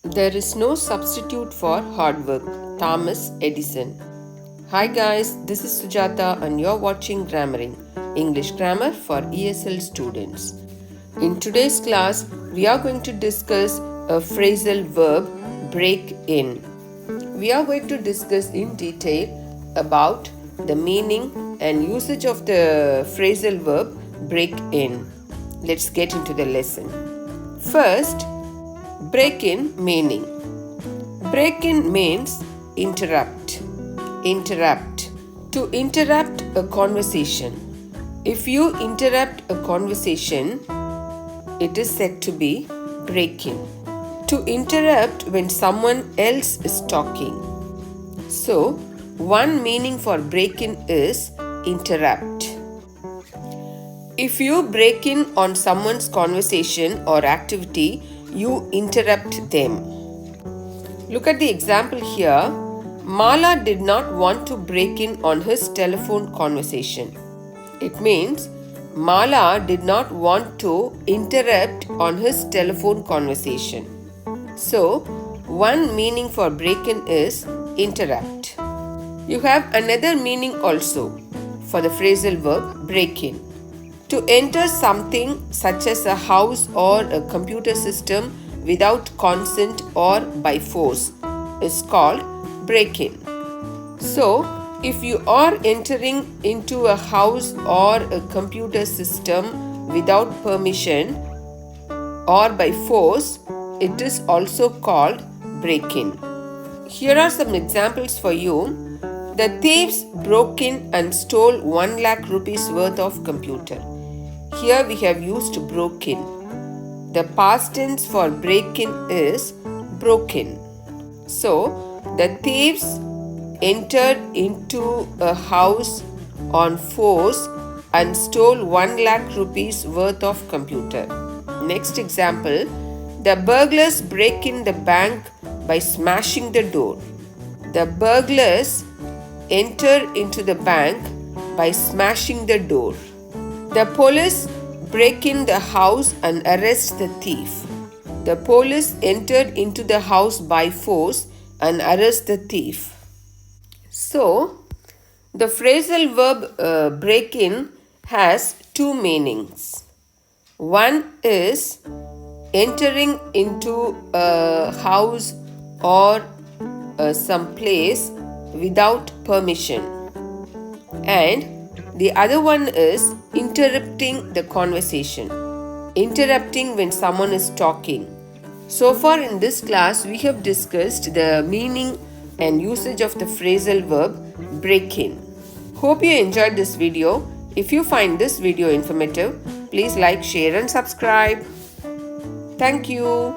There is no substitute for hard work. Thomas Edison. Hi guys, this is Sujata and you're watching GrammarENG, English grammar for ESL students. In today's class, we are going to discuss a phrasal verb, break in. We are going to discuss in detail about the meaning and usage of the phrasal verb, break in. Let's get into the lesson. First, break in meaning. Break in means interrupt. Interrupt. To interrupt a conversation. If you interrupt a conversation, it is said to be break in. To interrupt when someone else is talking. So, one meaning for break in is interrupt. If you break in on someone's conversation or activity, you interrupt them. Look at the example here. Mala did not want to break in on his telephone conversation. It means Mala did not want to interrupt on his telephone conversation. So, one meaning for break in is interrupt. You have another meaning also for the phrasal verb break in. To enter something such as a house or a computer system without consent or by force is called break in. So, if you are entering into a house or a computer system without permission or by force, it is also called break in. Here are some examples for you. The thieves broke in and stole 1 lakh rupees worth of computer. Here we have used broke in. The past tense for break in is broken. So, the thieves entered into a house on force and stole 1 lakh rupees worth of computer. Next example, the burglars break in the bank by smashing the door. The burglars enter into the bank by smashing the door. The police break in the house and arrest the thief. The police entered into the house by force and arrest the thief. So, the phrasal verb break in has two meanings. One is entering into a house or some place without permission, and the other one is interrupting the conversation, interrupting when someone is talking. So far in this class, we have discussed the meaning and usage of the phrasal verb break in. Hope you enjoyed this video. If you find this video informative, please like, share and subscribe. Thank you.